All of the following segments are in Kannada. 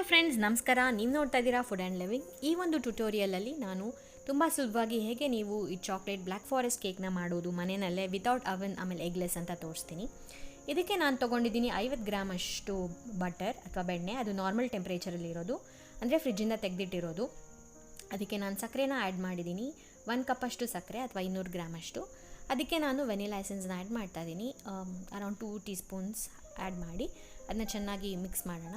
ಹಲೋ ಫ್ರೆಂಡ್ಸ್, ನಮಸ್ಕಾರ. ನೀವು ನೋಡ್ತಾ ಇದ್ದೀರಾ ಫುಡ್ ಆ್ಯಂಡ್ ಲಿವಿಂಗ್. ಈ ಒಂದು ಟ್ಯುಟೋರಿಯಲಲ್ಲಿ ನಾನು ತುಂಬ ಸುಲಭವಾಗಿ ಹೇಗೆ ನೀವು ಈ ಚಾಕ್ಲೇಟ್ ಬ್ಲ್ಯಾಕ್ ಫಾರೆಸ್ಟ್ ಕೇಕ್ನ ಮಾಡೋದು ಮನೆಯಲ್ಲೇ ವಿತೌಟ್ ಅವನ್ ಆಮೇಲೆ ಎಗ್ಲೆಸ್ ಅಂತ ತೋರಿಸ್ತೀನಿ. ಇದಕ್ಕೆ ನಾನು ತೊಗೊಂಡಿದ್ದೀನಿ 50 ಗ್ರಾಮ್ ಅಷ್ಟು ಬಟರ್ ಅಥವಾ ಬೆಣ್ಣೆ. ಅದು ನಾರ್ಮಲ್ ಟೆಂಪ್ರೇಚರಲ್ಲಿ ಇರೋದು, ಅಂದರೆ ಫ್ರಿಜ್ಜಿಂದ ತೆಗೆದಿಟ್ಟಿರೋದು. ಅದಕ್ಕೆ ನಾನು ಸಕ್ಕರೆನ ಆ್ಯಡ್ ಮಾಡಿದ್ದೀನಿ, 1 ಕಪ್ಪಷ್ಟು ಸಕ್ಕರೆ ಅಥವಾ 200 ಗ್ರಾಮ್ ಅಷ್ಟು. ಅದಕ್ಕೆ ನಾನು ವೆನಿಲಾ ಎಸೆನ್ಸ್ನ ಆ್ಯಡ್ ಮಾಡ್ತಾ ಇದ್ದೀನಿ, ಅರೌಂಡ್ 2 ಟೀ ಸ್ಪೂನ್ಸ್ ಆ್ಯಡ್ ಮಾಡಿ ಅದನ್ನ ಚೆನ್ನಾಗಿ ಮಿಕ್ಸ್ ಮಾಡೋಣ.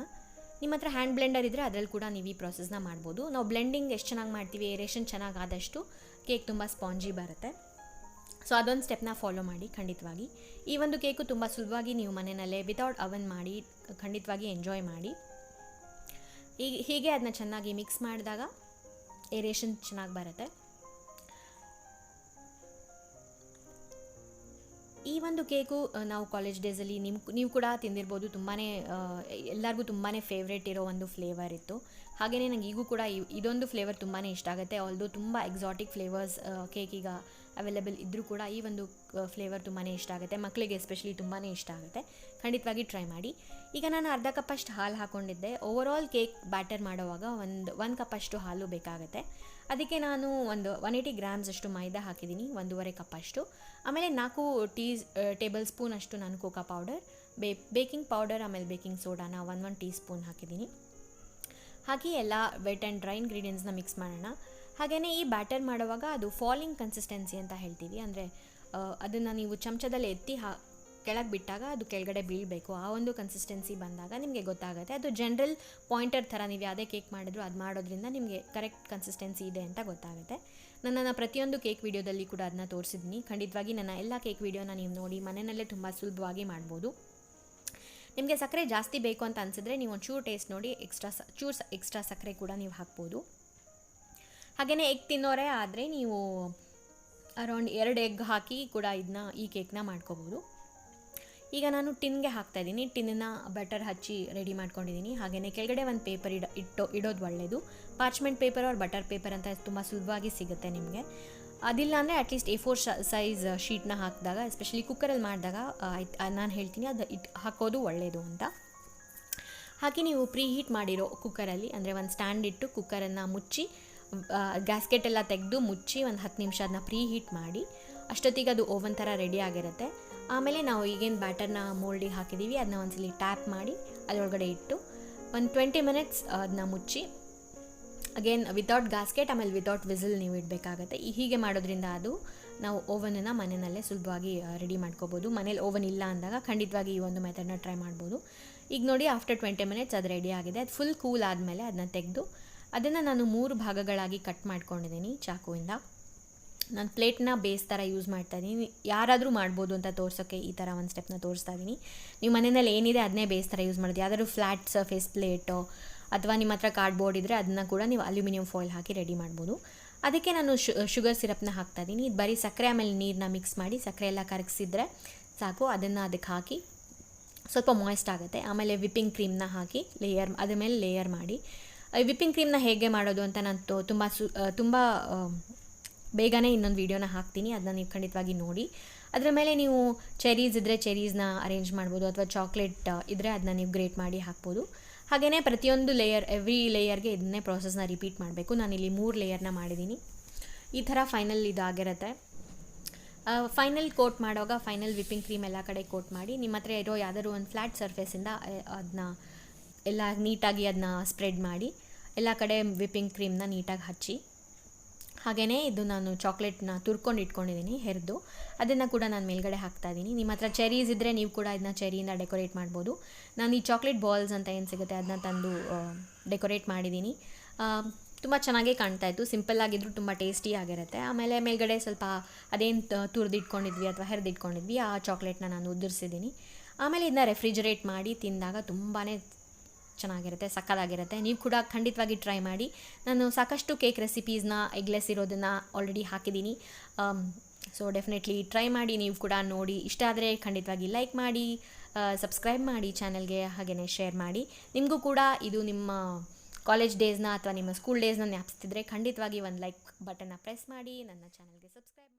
ನಿಮ್ಮ ಹತ್ರ ಹ್ಯಾಂಡ್ ಬ್ಲೆಂಡರ್ ಇದ್ದರೆ ಅದರಲ್ಲಿ ಕೂಡ ನೀವು ಈ ಪ್ರಾಸೆಸ್ನ ಮಾಡ್ಬೋದು. ನಾವು ಬ್ಲೆಂಡಿಂಗ್ ಎಷ್ಟು ಚೆನ್ನಾಗಿ ಮಾಡ್ತೀವಿ, ಏರೇಷನ್ ಚೆನ್ನಾಗಿ ಆದಷ್ಟು ಕೇಕ್ ತುಂಬ ಸ್ಪಾಂಜಿ ಬರುತ್ತೆ. ಸೊ ಅದೊಂದು ಸ್ಟೆಪ್ನ ಫಾಲೋ ಮಾಡಿ ಖಂಡಿತವಾಗಿ. ಈ ಒಂದು ಕೇಕು ತುಂಬ ಸುಲಭವಾಗಿ ನೀವು ಮನೆಯಲ್ಲೇ ವಿತೌಟ್ ಅವನ್ ಮಾಡಿ ಖಂಡಿತವಾಗಿ ಎಂಜಾಯ್ ಮಾಡಿ. ಹೀಗೆ ಅದನ್ನ ಚೆನ್ನಾಗಿ ಮಿಕ್ಸ್ ಮಾಡಿದಾಗ ಏರೇಷನ್ ಚೆನ್ನಾಗಿ ಬರುತ್ತೆ. ಈ ಒಂದು ಕೇಕು ನಾವು ಕಾಲೇಜ್ ಡೇಸಲ್ಲಿ ನೀವು ಕೂಡ ತಿಂದಿರ್ಬೋದು. ಎಲ್ಲರಿಗೂ ತುಂಬಾ ಫೇವ್ರೇಟ್ ಇರೋ ಒಂದು ಫ್ಲೇವರ್ ಇತ್ತು. ಹಾಗೆಯೇ ನನಗೆ ಈಗೂ ಕೂಡ ಇದೊಂದು ಫ್ಲೇವರ್ ತುಂಬಾ ಇಷ್ಟ ಆಗುತ್ತೆ. ಆಲ್ದೋ ತುಂಬ ಎಕ್ಸಾಟಿಕ್ ಫ್ಲೇವರ್ಸ್ ಕೇಕ್ ಈಗ ಅವೈಲೇಬಲ್ ಇದ್ದರೂ ಕೂಡ ಈ ಒಂದು ಫ್ಲೇವರ್ ತುಂಬಾ ಇಷ್ಟ ಆಗುತ್ತೆ. ಮಕ್ಕಳಿಗೆ ಎಸ್ಪೆಷಲಿ ತುಂಬಾ ಇಷ್ಟ ಆಗುತ್ತೆ. ಖಂಡಿತವಾಗಿ ಟ್ರೈ ಮಾಡಿ. ಈಗ ನಾನು ಅರ್ಧ ಕಪ್ಪಷ್ಟು ಹಾಲು ಹಾಕ್ಕೊಂಡಿದ್ದೆ. ಓವರಾಲ್ ಕೇಕ್ ಬ್ಯಾಟರ್ ಮಾಡುವಾಗ ಒಂದು ಕಪ್ಪಷ್ಟು ಹಾಲು ಬೇಕಾಗುತ್ತೆ. ಅದಕ್ಕೆ ನಾನು 180 ಗ್ರಾಮ್ಸ್ ಅಷ್ಟು ಮೈದಾ ಹಾಕಿದ್ದೀನಿ, 1.5 ಕಪ್ಪಷ್ಟು. ಆಮೇಲೆ 4 ಟೇಬಲ್ ಸ್ಪೂನ್ ಅಷ್ಟು ನಾನು ಕೋಕಾ ಪೌಡರ್, ಬೇಕಿಂಗ್ ಪೌಡರ್ ಆಮೇಲೆ ಬೇಕಿಂಗ್ ಸೋಡಾನ 1 ಟೀ ಸ್ಪೂನ್ ಹಾಕಿದ್ದೀನಿ. ಹಾಕಿ ಎಲ್ಲ ವೆಟ್ ಆ್ಯಂಡ್ ಡ್ರೈ ಇಂಗ್ರೀಡಿಯೆಂಟ್ಸ್ನ ಮಿಕ್ಸ್ ಮಾಡೋಣ. ಹಾಗೆಯೇ ಈ ಬ್ಯಾಟರ್ ಮಾಡುವಾಗ ಅದು ಫಾಲಿಂಗ್ ಕನ್ಸಿಸ್ಟೆನ್ಸಿ ಅಂತ ಹೇಳ್ತೀವಿ. ಅಂದರೆ ಅದನ್ನು ನೀವು ಚಮಚದಲ್ಲಿ ಎತ್ತಿ ಕೆಳಗೆ ಬಿಟ್ಟಾಗ ಅದು ಕೆಳಗಡೆ ಬೀಳಬೇಕು. ಆ ಒಂದು ಕನ್ಸಿಸ್ಟೆನ್ಸಿ ಬಂದಾಗ ನಿಮಗೆ ಗೊತ್ತಾಗುತ್ತೆ. ಅದು ಜನರಲ್ ಪಾಯಿಂಟರ್ ಥರ ನೀವು ಯಾವುದೇ ಕೇಕ್ ಮಾಡಿದ್ರು ಅದು ಮಾಡೋದ್ರಿಂದ ನಿಮಗೆ ಕರೆಕ್ಟ್ ಕನ್ಸಿಸ್ಟೆನ್ಸಿ ಇದೆ ಅಂತ ಗೊತ್ತಾಗುತ್ತೆ. ನನ್ನ ಪ್ರತಿಯೊಂದು ಕೇಕ್ ವಿಡಿಯೋದಲ್ಲಿ ಕೂಡ ಅದನ್ನ ತೋರಿಸಿದ್ದೀನಿ. ಖಂಡಿತವಾಗಿ ನನ್ನ ಎಲ್ಲ ಕೇಕ್ ವಿಡಿಯೋನ ನೀವು ನೋಡಿ ಮನೆಯಲ್ಲೇ ತುಂಬ ಸುಲಭವಾಗಿ ಮಾಡ್ಬೋದು. ನಿಮಗೆ ಸಕ್ಕರೆ ಜಾಸ್ತಿ ಬೇಕು ಅಂತ ಅನಿಸಿದ್ರೆ ನೀವು ಒಂಚೂರು ಟೇಸ್ಟ್ ನೋಡಿ ಎಕ್ಸ್ಟ್ರಾ ಸಕ್ಕರೆ ಕೂಡ ನೀವು ಹಾಕ್ಬೋದು. ಹಾಗೆಯೇ ಎಗ್ ತಿನ್ನೋರೇ ಆದರೆ ನೀವು ಅರೌಂಡ್ 2 ಎಗ್ ಹಾಕಿ ಕೂಡ ಈ ಕೇಕ್ನ ಮಾಡ್ಕೋಬೋದು. ಈಗ ನಾನು ಟಿನ್ಗೆ ಹಾಕ್ತಾಯಿದ್ದೀನಿ. ಟಿನ್ನ ಬಟರ್ ಹಚ್ಚಿ ರೆಡಿ ಮಾಡ್ಕೊಂಡಿದ್ದೀನಿ. ಹಾಗೆಯೇ ಕೆಳಗಡೆ ಒಂದು ಪೇಪರ್ ಇಡೋದು ಒಳ್ಳೆಯದು. Parchment paper or butter paper ಅಂತ ತುಂಬ ಸುಲಭವಾಗಿ ಸಿಗುತ್ತೆ ನಿಮಗೆ. ಅದಿಲ್ಲ ಅಂದರೆ ಅಟ್ಲೀಸ್ಟ್ A4 ಸೈಜ್ ಶೀಟ್ನ ಹಾಕಿದಾಗ, ಎಸ್ಪೆಷಲಿ ಕುಕ್ಕರಲ್ಲಿ ಮಾಡಿದಾಗ ನಾನು ಹೇಳ್ತೀನಿ ಅದು ಹಾಕೋದು ಒಳ್ಳೆಯದು ಅಂತ. ಹಾಕಿ ನೀವು ಪ್ರೀ ಹೀಟ್ ಮಾಡಿರೋ ಕುಕ್ಕರಲ್ಲಿ, ಅಂದರೆ ಒಂದು ಸ್ಟ್ಯಾಂಡ್ ಇಟ್ಟು ಕುಕ್ಕರನ್ನು ಮುಚ್ಚಿ ಗ್ಯಾಸ್ಕೆಟ್ ಎಲ್ಲ ತೆಗೆದು ಮುಚ್ಚಿ ಒಂದು 10 ನಿಮಿಷ ಅದನ್ನ ಪ್ರೀ ಹೀಟ್ ಮಾಡಿ. ಅಷ್ಟೊತ್ತಿಗೆ ಅದು ಓವನ್ ಥರ ರೆಡಿ ಆಗಿರುತ್ತೆ. ಆಮೇಲೆ ನಾವು ಈಗೇನು ಬ್ಯಾಟರ್ನ ಮೋಲ್ಡಿಗೆ ಹಾಕಿದ್ದೀವಿ ಅದನ್ನ ಒಂದ್ಸಲಿ ಟ್ಯಾಪ್ ಮಾಡಿ ಅದರೊಳಗಡೆ ಇಟ್ಟು ಒಂದು 20 ಮಿನಿಟ್ಸ್ ಅದನ್ನ ಮುಚ್ಚಿ ಅಗೇನ್ ವಿತೌಟ್ ಗ್ಯಾಸ್ಕೆಟ್ ಆಮೇಲೆ ವಿತೌಟ್ ವಿಸಿಲ್ ನೀವು ಇಡಬೇಕಾಗತ್ತೆ. ಹೀಗೆ ಮಾಡೋದ್ರಿಂದ ಅದು ನಾವು ಓವನನ್ನು ಮನೆಯಲ್ಲೇ ಸುಲಭವಾಗಿ ರೆಡಿ ಮಾಡ್ಕೋಬೋದು. ಮನೇಲಿ ಓವನ್ ಇಲ್ಲ ಅಂದಾಗ ಖಂಡಿತವಾಗಿ ಈ ಒಂದು ಮೆಥಡ್ನ ಟ್ರೈ ಮಾಡ್ಬೋದು. ಈಗ ನೋಡಿ ಆಫ್ಟರ್ 20 ಮಿನಿಟ್ಸ್ ಅದು ರೆಡಿ ಆಗಿದೆ. ಅದು ಫುಲ್ ಕೂಲ್ ಆದಮೇಲೆ ಅದನ್ನ ತೆಗೆದು ಅದನ್ನು ನಾನು 3 ಭಾಗಗಳಾಗಿ ಕಟ್ ಮಾಡ್ಕೊಂಡಿದ್ದೀನಿ ಚಾಕುವಿಂದ. ನಾನು ಪ್ಲೇಟ್ನ ಬೇಸ್ ಥರ ಯೂಸ್ ಮಾಡ್ತಾ ಇದ್ದೀನಿ. ಯಾರಾದರೂ ಮಾಡ್ಬೋದು ಅಂತ ತೋರ್ಸೋಕ್ಕೆ ಈ ಥರ ಒಂದು ಸ್ಟೆಪ್ನ ತೋರಿಸ್ತಾ ಇದ್ದೀನಿ. ನೀವು ಮನೆಯಲ್ಲಿ ಏನಿದೆ ಅದನ್ನೇ ಬೇಸ್ ಥರ ಯೂಸ್ ಮಾಡೋದು. ಯಾವ್ದಾದ್ರು ಫ್ಲ್ಯಾಟ್ ಸರ್ಫೇಸ್ ಪ್ಲೇಟು ಅಥವಾ ನಿಮ್ಮ ಹತ್ರ ಕಾರ್ಡ್ಬೋರ್ಡ್ ಇದ್ದರೆ ಅದನ್ನು ಕೂಡ ನೀವು ಅಲ್ಯೂಮಿನಿಯಂ ಫಾಯಿಲ್ ಹಾಕಿ ರೆಡಿ ಮಾಡ್ಬೋದು. ಅದಕ್ಕೆ ನಾನು ಶುಗರ್ ಸಿರಪ್ನ ಹಾಕ್ತಾಯಿದ್ದೀನಿ. ಇದು ಬರೀ ಸಕ್ಕರೆ ಆಮೇಲೆ ನೀರನ್ನ ಮಿಕ್ಸ್ ಮಾಡಿ ಸಕ್ಕರೆ ಎಲ್ಲ ಕರಗಿಸಿದ್ರೆ ಸಾಕು. ಅದನ್ನು ಅದಕ್ಕೆ ಹಾಕಿ ಸ್ವಲ್ಪ ಮಾಯ್ಸ್ಟ್ ಆಗುತ್ತೆ. ಆಮೇಲೆ ವಿಪ್ಪಿಂಗ್ ಕ್ರೀಮ್ನ ಹಾಕಿ ಅದ್ರ ಮೇಲೆ ಲೇಯರ್ ಮಾಡಿ. ವಿಪ್ಪಿಂಗ್ ಕ್ರೀಮ್ನ ಹೇಗೆ ಮಾಡೋದು ಅಂತ ನಾನು ತುಂಬ ಬೇಗನೆ ಇನ್ನೊಂದು ವೀಡಿಯೋನ ಹಾಕ್ತೀನಿ. ಅದನ್ನ ನೀವು ಖಂಡಿತವಾಗಿ ನೋಡಿ. ಅದರ ಮೇಲೆ ನೀವು ಚೆರೀಸ್ ಇದ್ದರೆ ಚೆರೀಸ್ನ ಅರೇಂಜ್ ಮಾಡ್ಬೋದು, ಅಥವಾ ಚಾಕ್ಲೇಟ್ ಇದ್ದರೆ ಅದನ್ನ ನೀವು ಗ್ರೇಟ್ ಮಾಡಿ ಹಾಕ್ಬೋದು. ಹಾಗೆಯೇ ಪ್ರತಿಯೊಂದು ಎವ್ರಿ ಲೇಯರ್ಗೆ ಇದನ್ನೇ ಪ್ರಾಸೆಸ್ನ ರಿಪೀಟ್ ಮಾಡಬೇಕು. ನಾನಿಲ್ಲಿ 3 ಲೇಯರ್ನ ಮಾಡಿದ್ದೀನಿ. ಈ ಥರ ಫೈನಲ್ ಇದಾಗಿರುತ್ತೆ. ಫೈನಲ್ ಕೋಟ್ ಮಾಡುವಾಗ ಫೈನಲ್ ವಿಪ್ಪಿಂಗ್ ಕ್ರೀಮ್ ಎಲ್ಲ ಕಡೆ ಕೋಟ್ ಮಾಡಿ ನಿಮ್ಮ ಹತ್ರ ಇರೋ ಯಾವ್ದಾದ್ರು ಒಂದು ಫ್ಲ್ಯಾಟ್ ಸರ್ಫೇಸಿಂದ ಅದನ್ನ ಎಲ್ಲ ನೀಟಾಗಿ ಅದನ್ನ ಸ್ಪ್ರೆಡ್ ಮಾಡಿ ಎಲ್ಲ ಕಡೆ ವಿಪ್ಪಿಂಗ್ ಕ್ರೀಮ್ನ ನೀಟಾಗಿ ಹಚ್ಚಿ. ಹಾಗೆಯೇ ಇದು ನಾನು ಚಾಕ್ಲೇಟ್ನ ತುರ್ಕೊಂಡು ಇಟ್ಕೊಂಡಿದ್ದೀನಿ ಹೆರಿದು, ಅದನ್ನು ಕೂಡ ನಾನು ಮೇಲ್ಗಡೆ ಹಾಕ್ತಾಯಿದ್ದೀನಿ. ನಿಮ್ಮ ಹತ್ರ ಚೆರೀಸ್ ಇದ್ದರೆ ನೀವು ಕೂಡ ಇದನ್ನ ಚೆರಿಯಿಂದ ಡೆಕೋರೇಟ್ ಮಾಡ್ಬೋದು. ನಾನು ಈ ಚಾಕ್ಲೇಟ್ ಬಾಲ್ಸ್ ಅಂತ ಏನು ಸಿಗುತ್ತೆ ಅದನ್ನ ತಂದು ಡೆಕೋರೇಟ್ ಮಾಡಿದ್ದೀನಿ. ತುಂಬ ಚೆನ್ನಾಗೇ ಕಾಣ್ತಾಯಿತ್ತು. ಸಿಂಪಲ್ಲಾಗಿದ್ದರೂ ತುಂಬ ಟೇಸ್ಟಿ ಆಗಿರುತ್ತೆ. ಆಮೇಲೆ ಮೇಲ್ಗಡೆ ಸ್ವಲ್ಪ ಅದೇನು ತುರಿದಿಟ್ಕೊಂಡಿದ್ವಿ ಅಥವಾ ಹೆರಿದಿಟ್ಕೊಂಡಿದ್ವಿ ಆ ಚಾಕ್ಲೇಟ್ನ ನಾನು ಉದುರಿಸಿದ್ದೀನಿ. ಆಮೇಲೆ ಇದನ್ನ ರೆಫ್ರಿಜರೇಟ್ ಮಾಡಿ ತಿಂದಾಗ ತುಂಬಾ ಚೆನ್ನಾಗಿರುತ್ತೆ, ಸಕ್ಕತ್ತಾಗಿರುತ್ತೆ. ನೀವು ಕೂಡ ಖಂಡಿತವಾಗಿ ಟ್ರೈ ಮಾಡಿ. ನಾನು ಸಾಕಷ್ಟು ಕೇಕ್ ರೆಸಿಪೀಸ್ನ ಎಗ್ಲೆಸ್ ಇರೋದನ್ನು ಆಲ್ರೆಡಿ ಹಾಕಿದ್ದೀನಿ. ಸೊ ಡೆಫಿನೆಟ್ಲಿ ಟ್ರೈ ಮಾಡಿ. ನೀವು ಕೂಡ ನೋಡಿ. ಇಷ್ಟ ಆದರೆ ಖಂಡಿತವಾಗಿ ಲೈಕ್ ಮಾಡಿ, ಸಬ್ಸ್ಕ್ರೈಬ್ ಮಾಡಿ ಚಾನಲ್ಗೆ, ಹಾಗೆಯೇ ಶೇರ್ ಮಾಡಿ. ನಿಮಗೂ ಕೂಡ ಇದು ನಿಮ್ಮ ಕಾಲೇಜ್ ಡೇಸ್ನ ಅಥವಾ ನಿಮ್ಮ ಸ್ಕೂಲ್ ಡೇಸ್ನ ಜ್ಞಾಪಿಸ್ತಿದ್ರೆ ಖಂಡಿತವಾಗಿ ಒಂದು ಲೈಕ್ ಬಟನ್ನ ಪ್ರೆಸ್ ಮಾಡಿ. ನನ್ನ ಚಾನಲ್ಗೆ ಸಬ್ಸ್ಕ್ರೈಬ್ ಮಾಡಿ.